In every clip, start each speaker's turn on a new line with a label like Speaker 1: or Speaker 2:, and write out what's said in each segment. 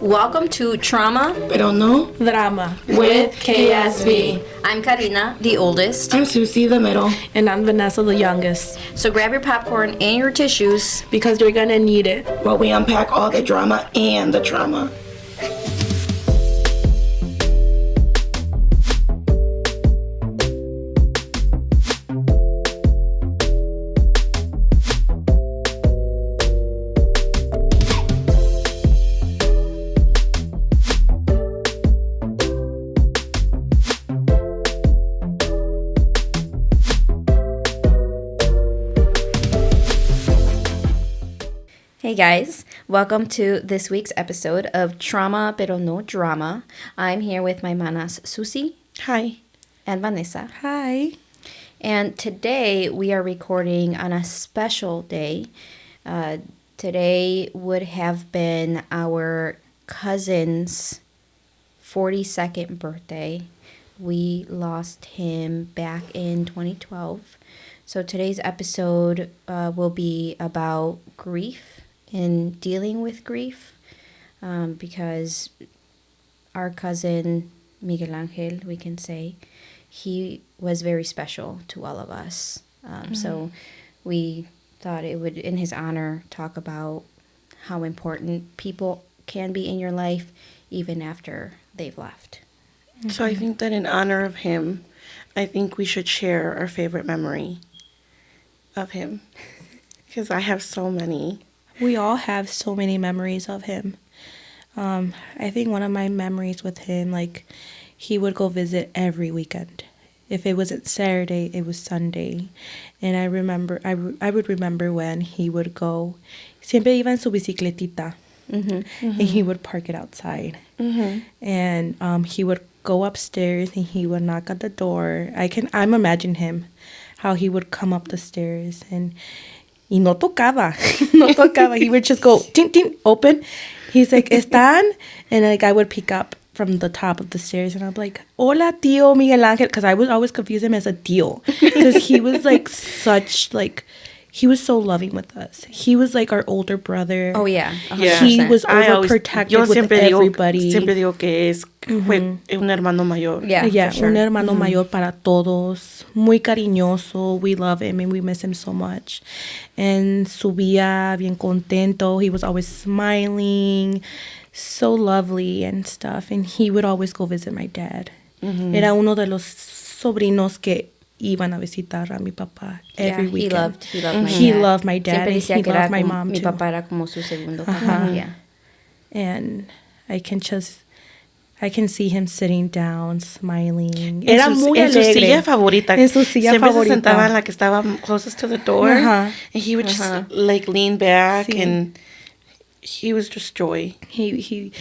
Speaker 1: Welcome to Trauma
Speaker 2: Pero No
Speaker 3: Drama
Speaker 2: with KSB.
Speaker 1: I'm Karina, the oldest.
Speaker 2: I'm Susie, the middle.
Speaker 3: And I'm Vanessa, the youngest.
Speaker 1: So grab your popcorn and your tissues
Speaker 3: because you're gonna need it
Speaker 2: while we unpack all the drama and the trauma.
Speaker 1: Hey guys, welcome to this week's episode of Trauma Pero No Drama. I'm here with my manas Susie.
Speaker 2: Hi.
Speaker 1: And Vanessa.
Speaker 3: Hi.
Speaker 1: And today we are recording on a special day. Today would have been our cousin's 42nd birthday. We lost him back in 2012. So today's episode will be about grief and dealing with grief, because our cousin Miguel Angel, we can say, he was very special to all of us. So we thought it would, in his honor, talk about how important people can be in your life even after they've left.
Speaker 2: So I think that in honor of him, I think we should share our favorite memory of him, because I have so many.
Speaker 3: We all have so many memories of him. I think one of my memories with him, like, he would go visit every weekend. If it wasn't Saturday, it was Sunday. And I remember, I would remember when he would go, siempre iba en su bicicletita. And he would park it outside. And he would go upstairs and he would knock at the door. I'm imagining him, how he would come up the stairs and y no tocaba. No tocaba. He would just go, tin, tin, open. He's like, ¿están? And like I would pick up from the top of the stairs and I'm like, hola, tío Miguel Ángel. Because I would always confuse him as a tío. Because he was like he was so loving with us. He was like our older brother.
Speaker 1: Oh, yeah.
Speaker 2: 100%.
Speaker 3: He was overprotective with everybody.
Speaker 2: Siempre digo que fue un hermano mayor.
Speaker 1: Yeah, sure.
Speaker 3: Un hermano mayor para todos. Muy cariñoso. We love him and we miss him so much. And subía bien contento. He was always smiling. So lovely and stuff. And he would always go visit my dad. Era uno de los sobrinos que iban a visitar a mi papá every weekend.
Speaker 1: He loved my dad.
Speaker 3: He loved my dad.
Speaker 1: Siempre decía
Speaker 3: he
Speaker 1: que
Speaker 3: loved my mom
Speaker 1: mi
Speaker 3: too.
Speaker 1: papá era como su segundo papá. Yeah.
Speaker 3: And I can see him sitting down, smiling. Era muy alegre.
Speaker 2: En su silla favorita.
Speaker 3: En su silla
Speaker 2: Siempre
Speaker 3: favorita.
Speaker 2: se sentaba en la que estaba closest to the door. And he would just like lean back and he was just joy.
Speaker 3: He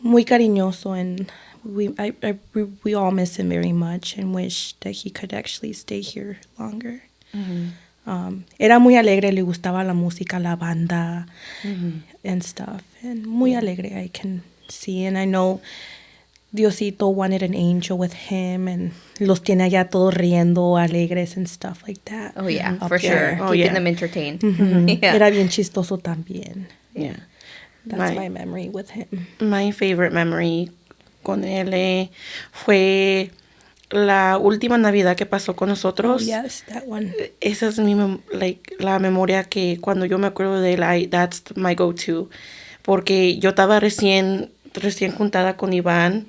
Speaker 3: muy cariñoso, and we all miss him very much and wish that he could actually stay here longer. Era muy alegre, le gustaba la música, la banda, and stuff. And muy alegre, I can see. And I know Diosito wanted an angel with him, and los tiene allá todos riendo, alegres and stuff like that.
Speaker 1: Oh, yeah, for sure.
Speaker 2: Oh,
Speaker 1: Keeping
Speaker 2: yeah.
Speaker 1: them entertained.
Speaker 3: Yeah. Era bien chistoso también.
Speaker 2: Yeah.
Speaker 3: That's my memory with him.
Speaker 2: My favorite memory con él fue la última Navidad que pasó con nosotros.
Speaker 3: Oh, yes, that one.
Speaker 2: Esa es la memoria que cuando yo me acuerdo de él, that's my go-to. Porque yo estaba recién juntada con Iván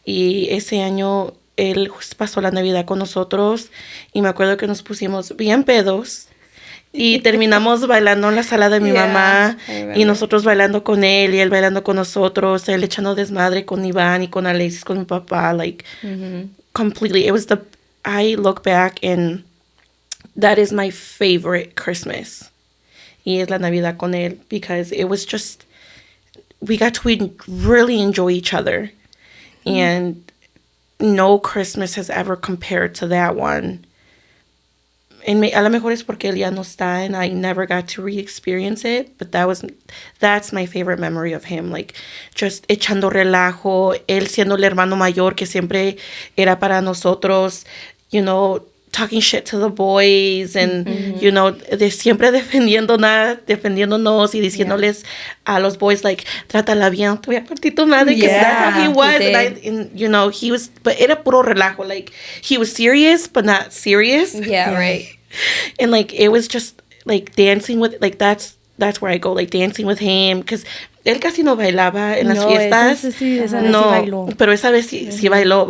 Speaker 2: y ese año él pasó la Navidad con nosotros y me acuerdo que nos pusimos bien pedos. Y terminamos bailando en la sala de mi mamá y nosotros bailando con él y él bailando con nosotros, él echando desmadre con Iván y con Alexis, con mi papá, like completely. It was I look back and that is my favorite Christmas. Y es la Navidad con él because it was just, we got to really enjoy each other. And no Christmas has ever compared to that one. And a lo mejor es porque él ya no está and I never got to re-experience it, but that's my favorite memory of him, like just echando relajo, él siendo el hermano mayor que siempre era para nosotros, you know, talking shit to the boys and, you know, de siempre defendiéndonos y diciéndoles a los boys, like, trátala bien, te voy a partir tu madre, because that's how he
Speaker 1: Yeah,
Speaker 2: was.
Speaker 1: he
Speaker 2: And,
Speaker 1: did.
Speaker 2: you know, he was, but era puro relajo. Like, he was serious, but not serious.
Speaker 1: Yeah, right.
Speaker 2: And, like, it was just, like, dancing with, like, that's where I go, like, dancing with him, because él casi no bailaba en las
Speaker 3: No,
Speaker 2: fiestas.
Speaker 3: esa vez sí
Speaker 2: No,
Speaker 3: bailó.
Speaker 2: pero esa vez sí bailó.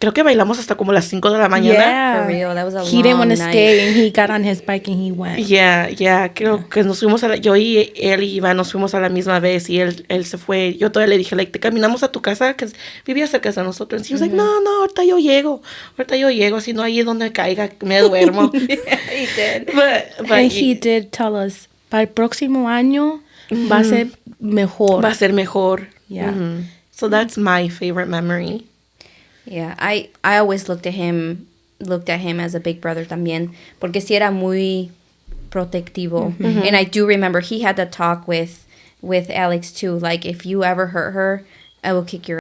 Speaker 2: Creo que bailamos hasta como las 5 de la mañana.
Speaker 3: Yeah.
Speaker 1: For real, that was a
Speaker 3: He didn't want to
Speaker 1: long
Speaker 3: stay,
Speaker 1: night.
Speaker 3: and he got on his bike and he went.
Speaker 2: Yeah, creo que nos fuimos yo y él y Iván nos fuimos a la misma vez y él se fue. Yo todavía le dije, like, te caminamos a tu casa, que vivía cerca de nosotros. Y he was like, no, ahorita yo llego, si no ahí es donde caiga, me duermo.
Speaker 1: He did.
Speaker 2: But
Speaker 3: And he did tell us, para el próximo año va a ser mejor.
Speaker 2: va a ser mejor.
Speaker 3: Yeah.
Speaker 2: So that's my favorite memory.
Speaker 1: Yeah, I always looked at him as a big brother también, porque sí era muy protectivo. And I do remember he had to talk with Alex too, like, if you ever hurt her, I will kick your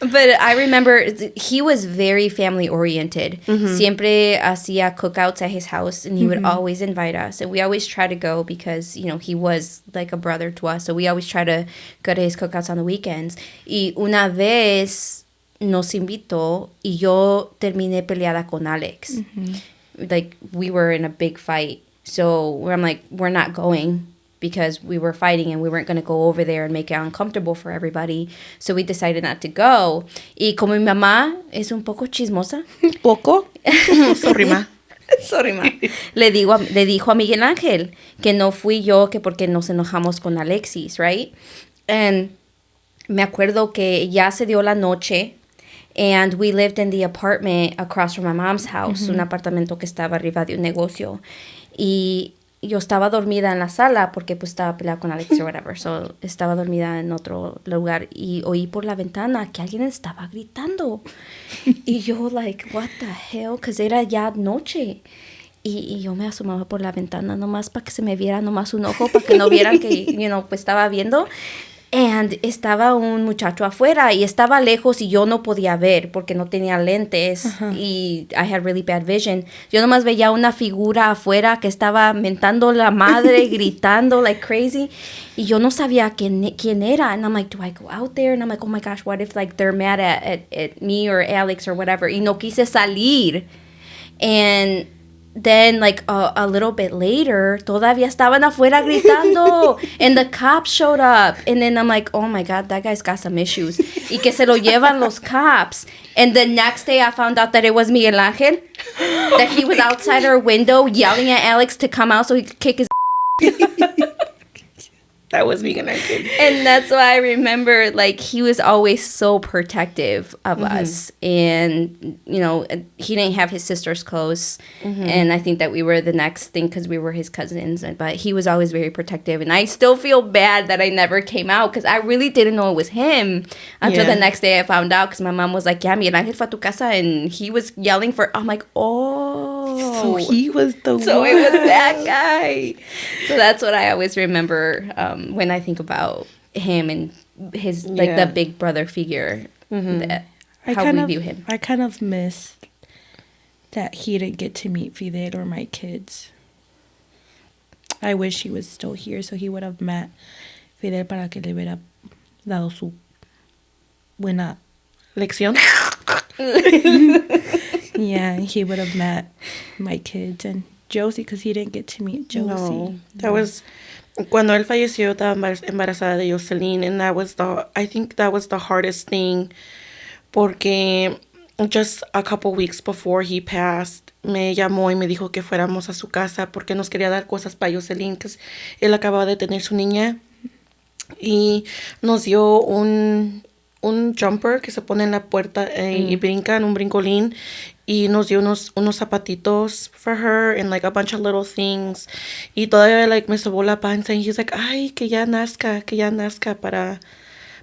Speaker 1: But I remember he was very family oriented. Siempre hacía cookouts at his house, and he would always invite us. And we always try to go because, you know, he was like a brother to us. So we always try to go to his cookouts on the weekends. Y una vez nos invitó y yo terminé peleada con Alex. Like, we were in a big fight. So I'm like, we're not going, because we were fighting and we weren't going to go over there and make it uncomfortable for everybody. So we decided not to go. Y como mi mamá es un poco chismosa.
Speaker 3: ¿Poco?
Speaker 2: Sorry, ma.
Speaker 1: Sorry, ma. Le dijo a Miguel Ángel que no fui yo, que porque nos enojamos con Alexis, right? And me acuerdo que ya se dio la noche, and we lived in the apartment across from my mom's house, un apartamento que estaba arriba de un negocio. Y yo estaba dormida en la sala porque pues estaba peleada con Alex o whatever. So estaba dormida en otro lugar y oí por la ventana que alguien estaba gritando. Y yo, like, what the hell? Because era ya noche. Y yo me asomaba por la ventana nomás para que se me viera nomás un ojo, para que no vieran que, you know, pues estaba viendo. And estaba un muchacho afuera y estaba lejos y yo no podía ver porque no tenía lentes y I had really bad vision. Yo nomás veía una figura afuera que estaba mentando la madre, gritando like crazy. Y yo no sabía quién era. And I'm like, do I go out there? And I'm like, oh my gosh, what if like they're mad at me or Alex or whatever? Y no quise salir. And then, like, a little bit later, todavía estaban afuera gritando. And the cops showed up. And then I'm like, oh, my God, that guy's got some issues. Y que se lo llevan los cops. And the next day, I found out that it was Miguel Ángel. That he was outside our window yelling at Alex to come out so he could kick his
Speaker 2: That was Miguel Ángel.
Speaker 1: And that's why I remember, like, he was always so protective of us. And, you know, he didn't have his sisters close. And I think that we were the next thing because we were his cousins. But he was always very protective. And I still feel bad that I never came out because I really didn't know it was him until the next day I found out because my mom was like, yeah, Miguel Ángel fue a tu casa. And he was yelling for, I'm like, oh.
Speaker 3: So he was the one.
Speaker 1: So it was that guy. So that's what I always remember when I think about him and his, like, the big brother figure, that, how we view him.
Speaker 3: I kind of miss that he didn't get to meet Fidel or my kids. I wish he was still here so he would have met Fidel para que le hubiera dado su buena
Speaker 2: Lección.
Speaker 3: Yeah, he would have met my kids and Josie because he didn't get to meet Josie.
Speaker 2: No, that was cuando él falleció. Yo estaba embarazada de Jocelyn, and I think that was the hardest thing, porque just a couple weeks before he passed, me llamó y me dijo que fuéramos a su casa porque nos quería dar cosas para Jocelyn, que él acababa de tener su niña, y nos dio un jumper que se pone en la puerta y brincan, un brincolín, y nos dio unos zapatitos for her and like a bunch of little things, y todavía like me sobó la panza, y he's like, ay, que ya nazca para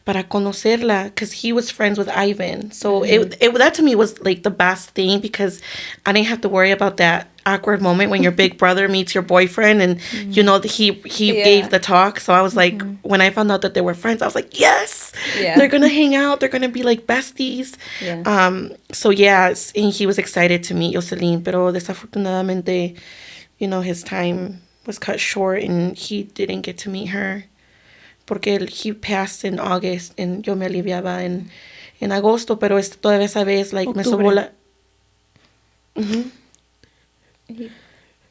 Speaker 2: para conocerla, because he was friends with Ivan. So that to me was like the best thing, because I didn't have to worry about that awkward moment when your big brother meets your boyfriend, and you know he
Speaker 1: Yeah.
Speaker 2: gave the talk. So I was like, when I found out that they were friends, I was like, yes,
Speaker 1: Yeah.
Speaker 2: they're gonna hang out, they're gonna be like besties.
Speaker 1: Yeah.
Speaker 2: So yeah, and he was excited to meet Jocelyn, pero desafortunadamente, you know, his time was cut short and he didn't get to meet her. Porque he passed in August and yo me aliviaba en agosto, pero todavía esa vez, like, me sobó la...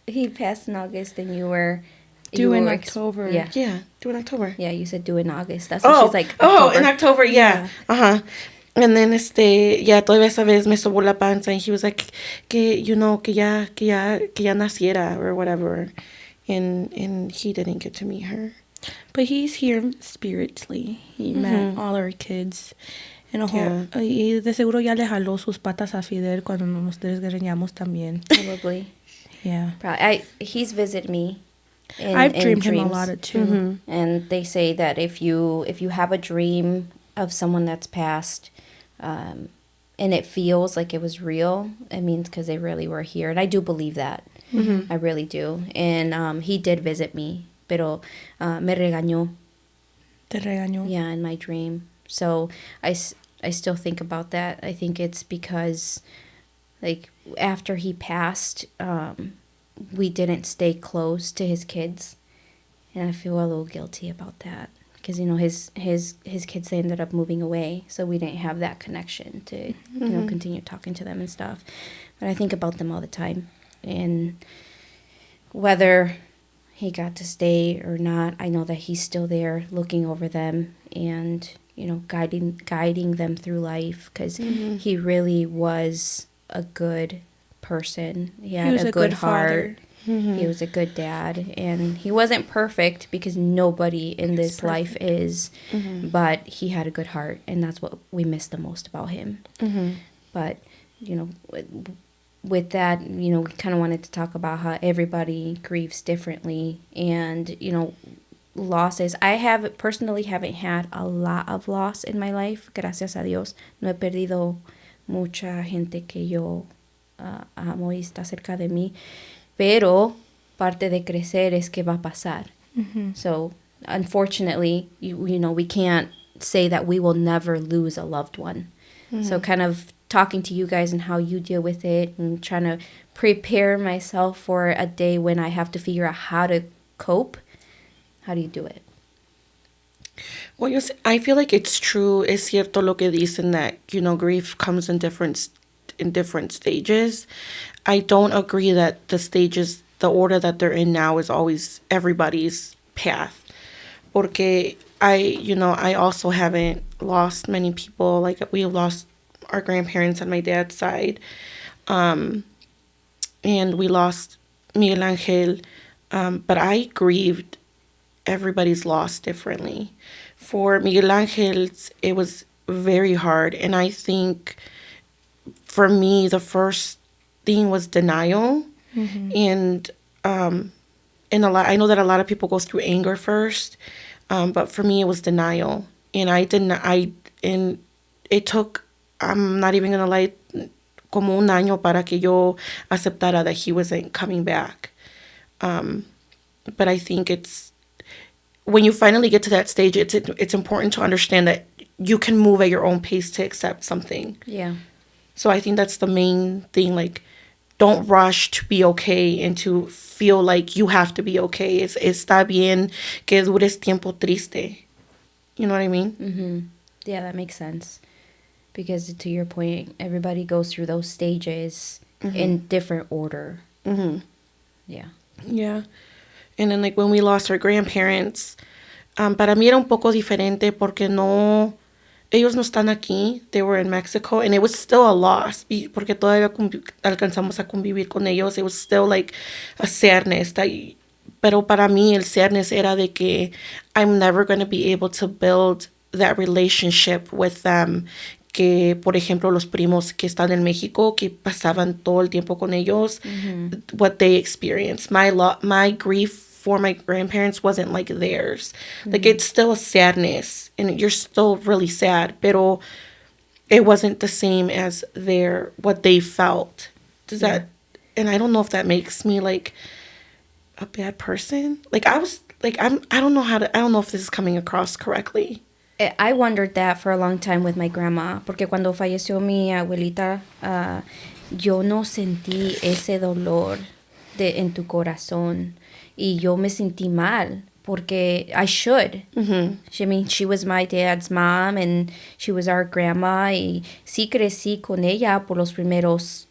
Speaker 1: He passed in August and you were
Speaker 3: Due in
Speaker 1: were
Speaker 3: October.
Speaker 1: Yeah.
Speaker 2: Yeah, due in October.
Speaker 1: Yeah, you said due in August. That's what she's like.
Speaker 2: In October, yeah. Uh-huh. And then, yeah, todavía esa vez me sobó la panza, and he was like, que, you know, que ya naciera, or whatever. And he didn't get to meet her.
Speaker 3: But he's here spiritually. He met all our kids. Y de seguro ya le jaló sus patas a Fidel cuando nos desgreñamos también.
Speaker 1: Probably.
Speaker 3: Yeah.
Speaker 1: He's visited me.
Speaker 3: I've dreamed him a
Speaker 1: dreams.
Speaker 3: lot too.
Speaker 1: And they say that if you have a dream of someone that's passed, and it feels like it was real, it means because they really were here. And I do believe that. I really do. And he did visit me, pero me regañó.
Speaker 3: Te regañó.
Speaker 1: Yeah, in my dream. So I still think about that. I think it's because, like, after he passed, we didn't stay close to his kids, and I feel a little guilty about that because, you know, his kids, they ended up moving away, so we didn't have that connection to you know, continue talking to them and stuff. But I think about them all the time, and whether he got to stay or not, I know that he's still there looking over them and, you know, guiding them through life, because he really was a good person. He had a good heart. He was a good dad, and he wasn't perfect because nobody in this life is, but he had a good heart, and that's what we miss the most about him. But, you know, with that, you know, we kind of wanted to talk about how everybody grieves differently, and, you know, losses. I personally haven't had a lot of loss in my life, gracias a Dios. No he perdido mucha gente que yo amo y está cerca de mí, pero parte de crecer es que va a pasar. So, unfortunately, you know, we can't say that we will never lose a loved one. So kind of talking to you guys and how you deal with it, and trying to prepare myself for a day when I have to figure out how to cope. How do you do it?
Speaker 2: Well, I feel like it's true. Es cierto lo que dicen, that, you know, grief comes in different stages. I don't agree that the order that they're in now is always everybody's path. Porque I also haven't lost many people. Like, we have lost our grandparents on my dad's side. And we lost Miguel Angel. But I grieved everybody's loss differently. For Miguel Angel's, it was very hard. And I think for me, the first thing was denial. And I know that a lot of people go through anger first. But for me, it was denial. And it took, I'm not even going to lie, como un año para que yo aceptara that he wasn't coming back. But I think when you finally get to that stage, it's important to understand that you can move at your own pace to accept something.
Speaker 1: Yeah.
Speaker 2: So I think that's the main thing. Like, don't rush to be okay and to feel like you have to be okay. Está bien que dures tiempo triste. You know what I mean?
Speaker 1: Yeah, that makes sense. Because to your point, everybody goes through those stages in different order. Yeah.
Speaker 2: Yeah. And then, like, when we lost our grandparents, para mí era un poco diferente porque ellos no están aquí. They were in Mexico, and it was still a loss porque todavía alcanzamos a convivir con ellos. It was still like a sadness. Pero para mí el sadness era de que I'm never going to be able to build that relationship with them. Que, por ejemplo, los primos que están en México, que pasaban todo el tiempo con ellos, what they experienced. My grief for my grandparents wasn't like theirs. Like, it's still a sadness, and you're still really sad, pero it wasn't the same as what they felt. Does that, and I don't know if that makes me like a bad person. Like, I was like, I don't know I don't know if this is coming across correctly.
Speaker 1: I wondered that for a long time with my grandma, porque cuando falleció mi abuelita, yo no sentí ese dolor en tu corazón, y yo me sentí mal, porque I should. I mean, she was my dad's mom, and she was our grandma, y sí crecí con ella por los primeros,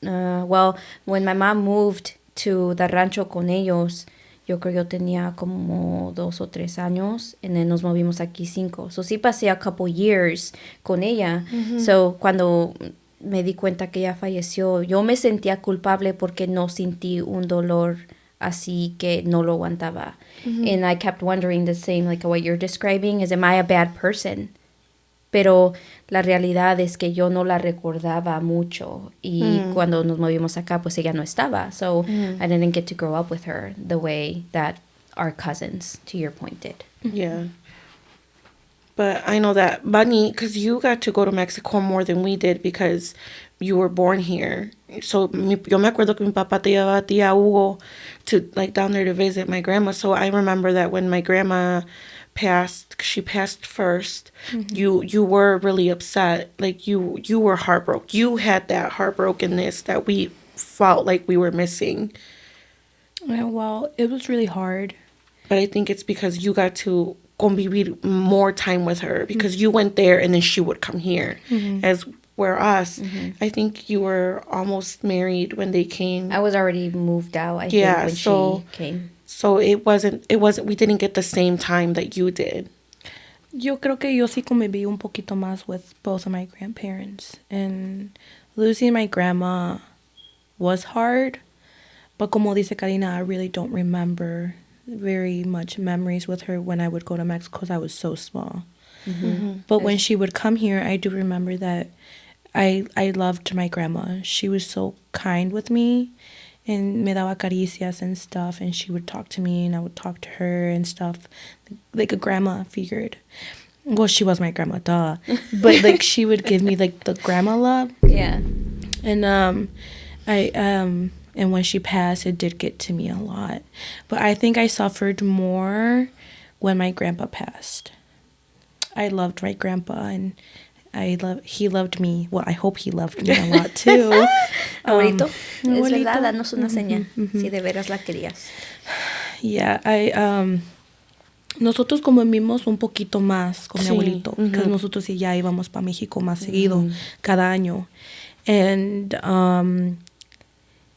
Speaker 1: well, when my mom moved to the rancho con ellos, yo creo yo tenía como 2 o 3 años, y nos movimos aquí 5. So sí pasé a couple years con ella. So cuando me di cuenta que ella falleció, yo me sentía culpable porque no sentí un dolor así que no lo aguantaba. And I kept wondering the same, like what you're describing, is am I a bad person? Pero la realidad es que yo no la recordaba mucho, y cuando nos movimos acá, pues ella no estaba. So I didn't get to grow up with her the way that our cousins, to your point, did.
Speaker 2: Yeah. But I know that, Bunny, because you got to go to Mexico more than we did because you were born here. So yo me acuerdo que mi papá te llevaba a tía Hugo to, like, down there to visit my grandma. So I remember that when my grandma passed, she passed first, you were really upset. Like, you were heartbroken. You had that heartbrokenness that we felt like we were missing.
Speaker 3: Yeah, well, it was really hard.
Speaker 2: But I think it's because you got to convivir more time with her, because you went there and then she would come here. As where us, I think you were almost married when they came.
Speaker 1: I was already moved out, I think, when she came.
Speaker 2: So it wasn't, we didn't get the same time that you did.
Speaker 3: Yo creo que yo sí conviví un poquito más with both of my grandparents. And losing my grandma was hard. But como dice Karina, I really don't remember very much memories with her when I would go to Mexico because I was so small. But when she would come here, I do remember that I loved my grandma. She was so kind with me, and me daba caricias and stuff, and she would talk to me and I would talk to her and stuff, like a grandma figured. Well, she was my grandma, duh. But like, she would give me like the grandma love.
Speaker 1: Yeah.
Speaker 3: And and when she passed, it did get to me a lot. But I think I suffered more when my grandpa passed. I loved my grandpa, and he loved me. Well, I hope he loved me a lot too.
Speaker 1: Abuelito, es verdad, danos una señal, si de veras la querías.
Speaker 3: Yeah, nosotros convivimos un poquito más con mi abuelito, porque nosotros ya íbamos para México más seguido, cada año. And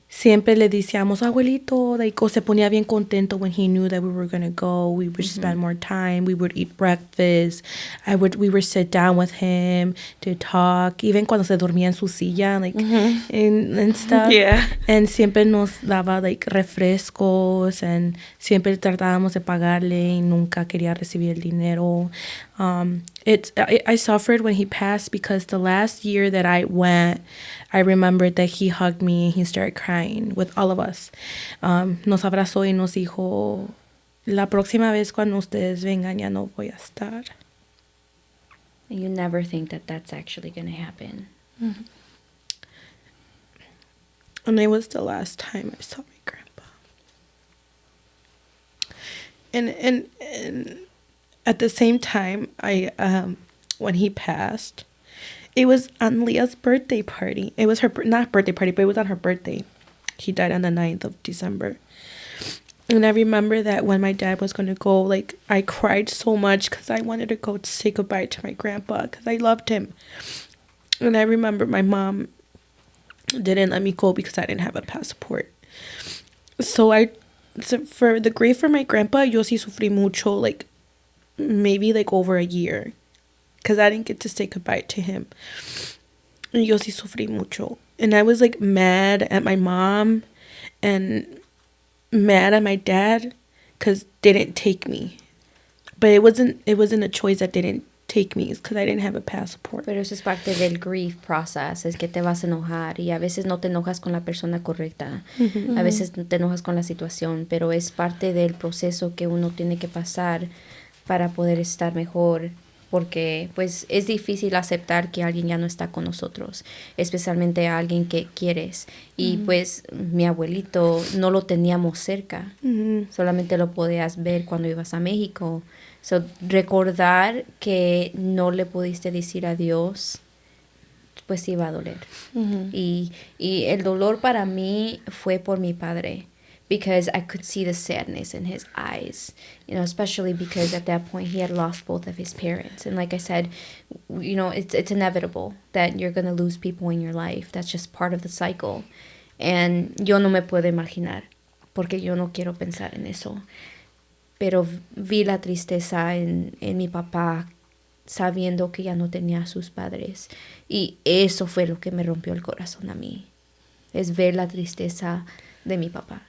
Speaker 3: siempre le decíamos, abuelito, like, se ponía bien contento when he knew that we were going to go. We would spend more time. We would eat breakfast. We would sit down with him to talk, even cuando se dormía en su silla, like, and stuff. Yeah. And siempre nos daba, like, refrescos, and siempre tratábamos de pagarle, y nunca quería recibir el dinero. I suffered when he passed because the last year that I went, I remembered that he hugged me and he started crying with all of us. Nos abrazó y nos dijo, la próxima vez cuando ustedes vengan ya no voy a estar.
Speaker 1: You never think that that's actually going to happen.
Speaker 3: And it was the last time I saw my grandpa. And at the same time, when he passed, it was on Leah's birthday party. It was her, not birthday party, but it was on her birthday. He died on the 9th of December. And I remember that when my dad was going to go, like, I cried so much because I wanted to go to say goodbye to my grandpa because I loved him. And I remember my mom didn't let me go because I didn't have a passport. So for the grief for my grandpa, yo sí sufrí mucho, like, maybe like over a year, because I didn't get to say goodbye to him. And yo sí sufrí mucho. And I was like mad at my mom and mad at my dad because they didn't take me. But it wasn't a choice that they didn't take me because I didn't have a passport.
Speaker 1: Pero eso es parte del grief process, es que te vas a enojar y a veces no te enojas con la persona correcta, a veces te enojas con la situación, pero es parte del proceso que uno tiene que pasar para poder estar mejor, porque pues es difícil aceptar que alguien ya no está con nosotros, especialmente a alguien que quieres. Y pues mi abuelito no lo teníamos cerca, solamente lo podías ver cuando ibas a México. So, recordar que no le pudiste decir adiós, pues sí va a doler. Y el dolor para mí fue por mi padre, because I could see the sadness in his eyes, especially because at that point he had lost both of his parents. And like I said, it's inevitable that you're going to lose people in your life. That's just part of the cycle. And yo no me puedo imaginar, porque yo no quiero pensar en eso. Pero vi la tristeza en mi papá, sabiendo que ya no tenía a sus padres. Y eso fue lo que me rompió el corazón a mí. Es ver la tristeza de mi papá.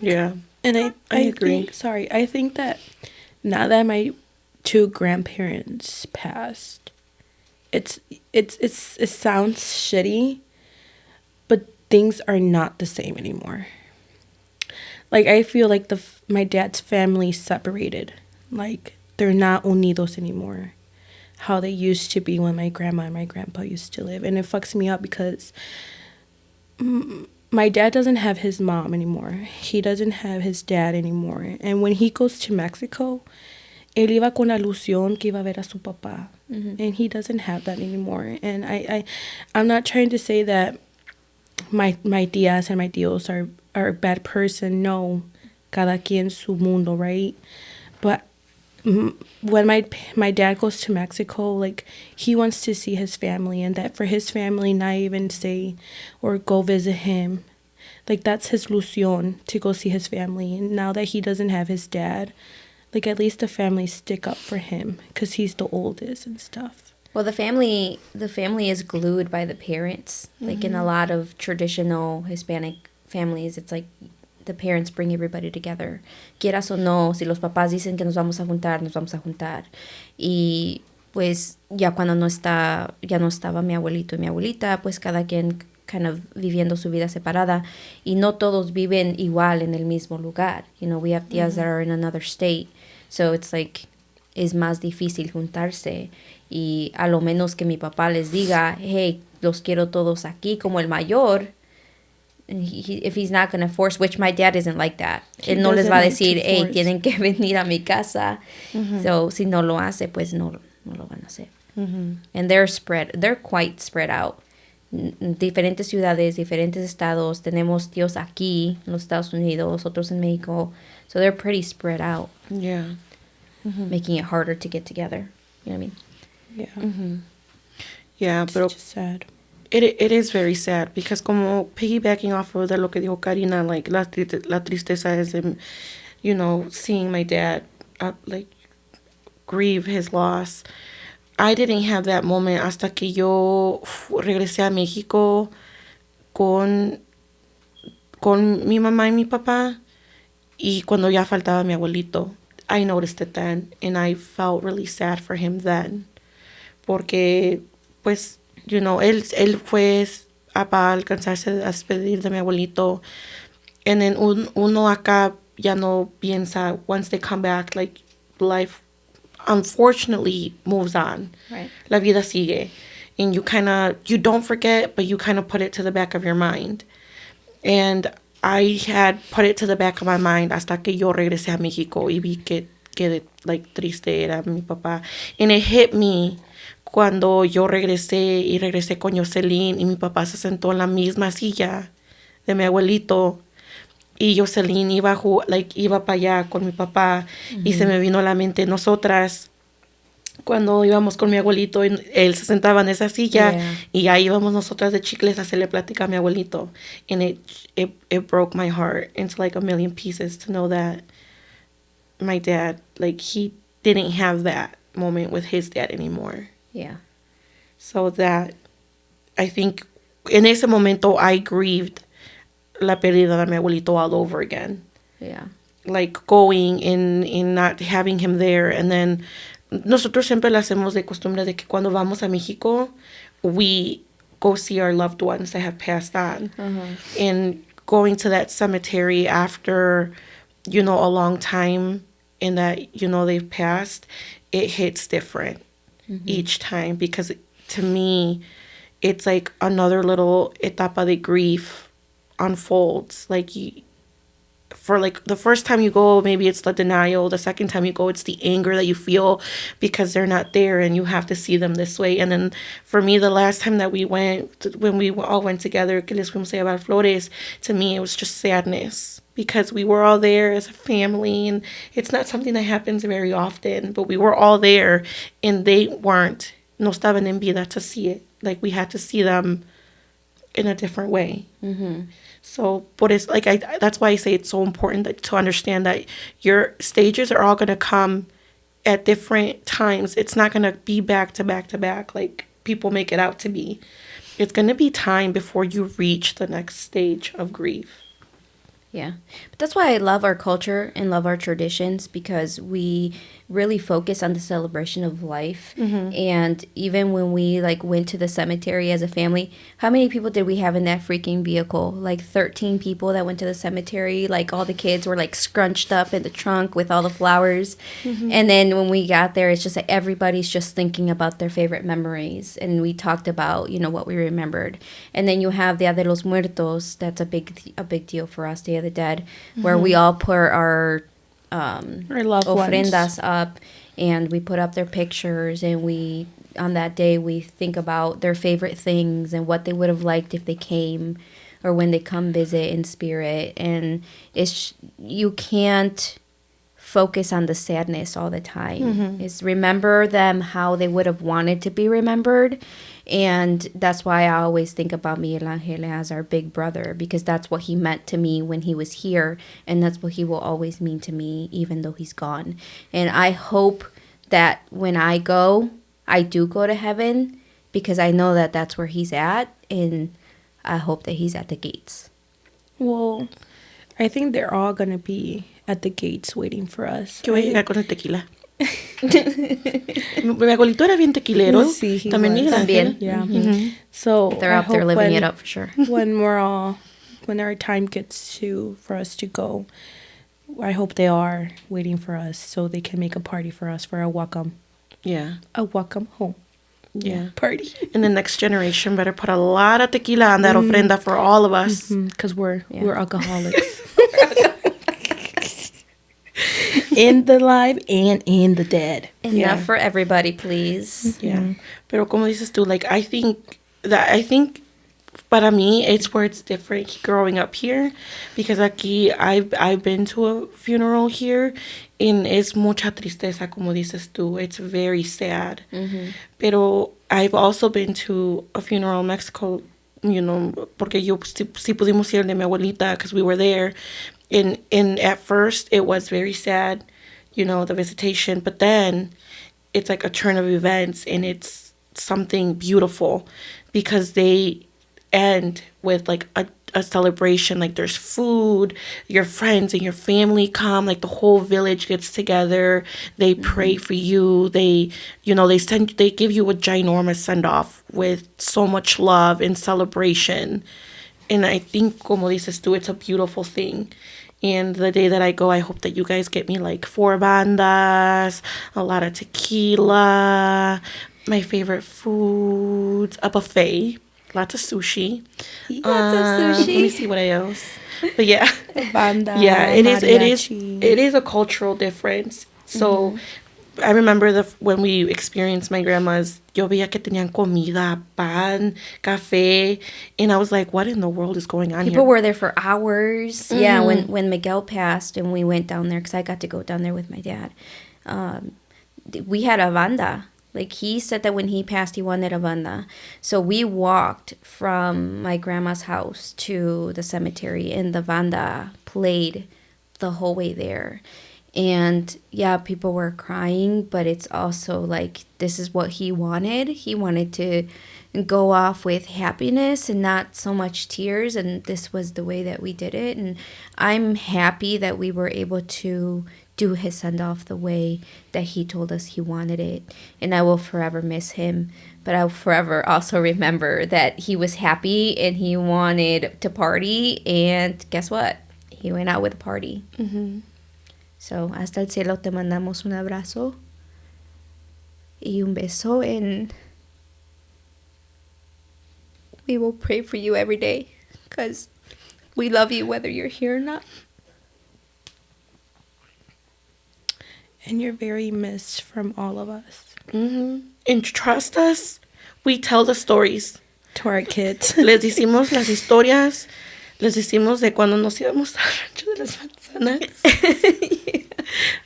Speaker 2: Yeah.
Speaker 3: And
Speaker 2: I agree.
Speaker 3: I think that now that my two grandparents passed, it sounds shitty, but things are not the same anymore. Like, I feel like my dad's family separated. Like, they're not unidos anymore. How they used to be when my grandma and my grandpa used to live. And it fucks me up because my dad doesn't have his mom anymore. He doesn't have his dad anymore. And when he goes to Mexico, él iba con la ilusión que iba a ver a su papá. And he doesn't have that anymore. And I'm not trying to say that my tías and my tíos are a bad person. No, cada quien su mundo, right? But when my dad goes to Mexico, like, he wants to see his family, and that for his family not even say or go visit him, like, that's his ilusión to go see his family. And now that he doesn't have his dad, like, at least the family stick up for him because he's the oldest and stuff.
Speaker 1: Well, the family is glued by the parents. Like in a lot of traditional Hispanic families, it's like the parents bring everybody together. Quieras o no, si los papás dicen que nos vamos a juntar, nos vamos a juntar. Y pues ya cuando ya no estaba mi abuelito y mi abuelita, pues cada quien kind of viviendo su vida separada. Y no todos viven igual en el mismo lugar. We have tías that are in another state. So it's like, es más difícil juntarse. Y a lo menos que mi papá les diga, hey, los quiero todos aquí, como el mayor. If he's not going to force, which my dad isn't like that. Él no les va a decir, hey, tienen que venir a mi casa. So, si no lo hace, pues no lo van a hacer. And they're quite spread out. Diferentes ciudades, diferentes estados. Tenemos tíos aquí, en los Estados Unidos, otros en México. So they're pretty spread out.
Speaker 2: Yeah.
Speaker 1: Making it harder to get together. You know what I mean?
Speaker 3: Yeah.
Speaker 2: Yeah,
Speaker 3: It's
Speaker 2: pero
Speaker 3: just sad.
Speaker 2: it is very sad because como piggybacking off of de lo que dijo Karina, like la tristeza is seeing my dad like grieve his loss. I didn't have that moment hasta que yo regresé a México con mi mamá y mi papá, y cuando ya faltaba mi abuelito. I noticed it then, and I felt really sad for him then. Porque, pues, él fue para alcanzarse a despedir de mi abuelito. And then uno acá ya no piensa, once they come back, like, life unfortunately moves on.
Speaker 1: Right.
Speaker 2: La vida sigue. And you don't forget, but you kind of put it to the back of your mind. And I had put it to the back of my mind hasta que yo regresé a México y vi que like, triste era mi papá. And it hit me cuando yo regresé con Jocelyn y mi papá se sentó en la misma silla de mi abuelito. Y Jocelyn iba para allá con mi papá. Y se me vino a la mente nosotras cuando íbamos con mi abuelito, él se sentaba en esa silla, y ahí íbamos nosotras de chicles a hacerle plática a mi abuelito. And it broke my heart into like a million pieces to know that my dad, like, he didn't have that moment with his dad anymore.
Speaker 1: Yeah.
Speaker 2: So that, I think, en ese momento, I grieved la pérdida de mi abuelito all over again.
Speaker 1: Yeah.
Speaker 2: Like, going and not having him there, and then nosotros siempre lo hacemos de costumbre de que cuando vamos a México, we go see our loved ones that have passed on. And going to that cemetery after, a long time in that, they've passed, it hits different each time because to me, it's like another little etapa de grief unfolds. Like, for like the first time you go, maybe it's the denial. The second time you go, it's the anger that you feel because they're not there and you have to see them this way. And then for me, the last time that we went, when we all went together, que les fuimos a llevar flores, to me, it was just sadness because we were all there as a family and it's not something that happens very often, but we were all there and they weren't, no estaban en vida to see it. Like we had to see them in a different way. So, but it's like that's why I say it's so important to understand that your stages are all going to come at different times. It's not going to be back to back to back like people make it out to be. It's going to be time before you reach the next stage of grief.
Speaker 1: Yeah. But that's why I love our culture and love our traditions because we really focus on the celebration of life. And even when we like went to the cemetery as a family, how many people did we have in that freaking vehicle? Like 13 people that went to the cemetery. Like all the kids were like scrunched up in the trunk with all the flowers. And then when we got there, it's just like everybody's just thinking about their favorite memories. And we talked about, what we remembered. And then you have Dia de los Muertos. That's a big deal for us, Day of the Dead, where we all put our
Speaker 3: loved
Speaker 1: ofrendas
Speaker 3: ones
Speaker 1: up and we put up their pictures and we on that day we think about their favorite things and what they would have liked if they came or when they come visit in spirit. And you can't focus on the sadness all the time. Is remember them how they would have wanted to be remembered. And that's why I always think about Miguel Angel as our big brother, because that's what he meant to me when he was here, and that's what he will always mean to me even though he's gone. And I hope that when I do go to heaven, because I know that that's where he's at, and I hope that he's at the gates.
Speaker 3: Well, I think they're all going to be at the gates waiting for us.
Speaker 2: Que voy a llegar con el tequila. Mi abuelito era bien tequilero.
Speaker 3: Sí, he
Speaker 2: También
Speaker 3: was.
Speaker 2: Miguel Ángel.
Speaker 3: Yeah. So
Speaker 1: They're
Speaker 3: I
Speaker 1: up there
Speaker 3: hope
Speaker 1: living it up for sure.
Speaker 3: when our time gets for us to go, I hope they are waiting for us so they can make a party for us for a welcome home.
Speaker 2: Yeah.
Speaker 3: Party.
Speaker 2: And the next generation better put a lot of tequila on that ofrenda for all of us.
Speaker 3: Because we're alcoholics. In the live and in the dead.
Speaker 1: Enough for everybody, please.
Speaker 2: Yeah. Pero como dices tú, like, I think para mí, it's where it's different growing up here. Because aquí, I've been to a funeral here, and es mucha tristeza, como dices tú. It's very sad. Pero I've also been to a funeral in Mexico, porque yo sí pudimos ir de mi abuelita, because we were there. And at first, it was very sad, the visitation. But then it's like a turn of events, and it's something beautiful because they end with like a celebration. Like there's food, your friends and your family come, like the whole village gets together. They pray for you. They give you a ginormous send off with so much love and celebration. And I think, como dices tú, it's a beautiful thing. And the day that I go, I hope that you guys get me like 4 bandas, a lot of tequila, my favorite foods, a buffet, lots of sushi.
Speaker 1: Lots of sushi.
Speaker 2: Let me see what else. But yeah,
Speaker 3: Banda,
Speaker 2: yeah, it
Speaker 3: mariachi.
Speaker 2: is a cultural difference. So I remember when we experienced my grandma's, yo veía que tenían comida, pan, café, and I was like, what in the world is going on here?
Speaker 1: People were there for hours. Yeah, when Miguel passed and we went down there, because I got to go down there with my dad, we had a banda. Like, he said that when he passed, he wanted a banda. So we walked from my grandma's house to the cemetery, and the banda played the whole way there. And yeah, people were crying, but it's also like, this is what he wanted. He wanted to go off with happiness and not so much tears. And this was the way that we did it. And I'm happy that we were able to do his send-off the way that he told us he wanted it. And I will forever miss him. But I will forever also remember that he was happy and he wanted to party. And guess what? He went out with a party.
Speaker 2: Mm-hmm.
Speaker 1: So, hasta el cielo te mandamos un abrazo y un beso. And we will pray for you every day. Because we love you whether you're here or not.
Speaker 3: And you're very missed from all of us.
Speaker 2: Mm-hmm. And trust us, we tell the stories.
Speaker 3: To our kids.
Speaker 2: Les decimos las historias. Les decimos de cuando nos íbamos al rancho de las manzanas. Yeah.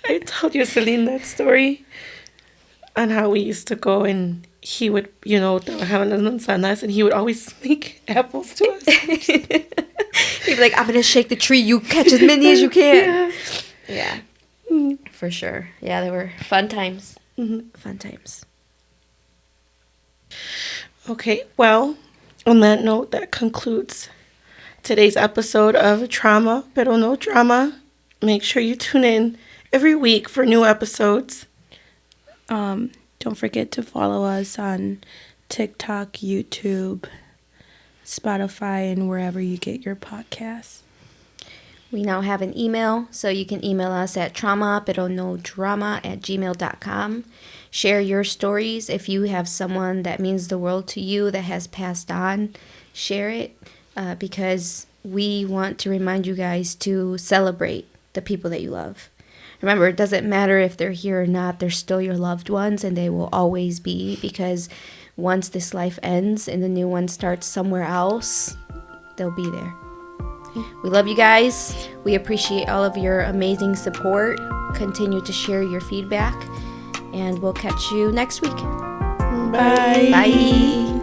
Speaker 2: I told you, Celine, that story. And how we used to go and he would, trabajar en las manzanas and he would always sneak apples to us.
Speaker 1: He'd be like, I'm going to shake the tree. You catch as many as you can. Yeah. Mm-hmm. For sure. Yeah, they were fun times.
Speaker 2: Mm-hmm.
Speaker 1: Fun times.
Speaker 2: Okay, well, on that note, that concludes today's episode of Trauma Pero No Drama. Make sure you tune in every week for new episodes.
Speaker 3: Don't forget to follow us on TikTok, YouTube, Spotify, and wherever you get your podcasts.
Speaker 1: We now have an email, so you can email us at traumaperonodrama@gmail.com. Share your stories. If you have someone that means the world to you that has passed on, share it because we want to remind you guys to celebrate the people that you love. Remember, it doesn't matter if they're here or not. They're still your loved ones, and they will always be, because once this life ends and the new one starts somewhere else, they'll be there. We love you guys. We appreciate all of your amazing support. Continue to share your feedback, and we'll catch you next week.
Speaker 2: Bye.
Speaker 1: Bye.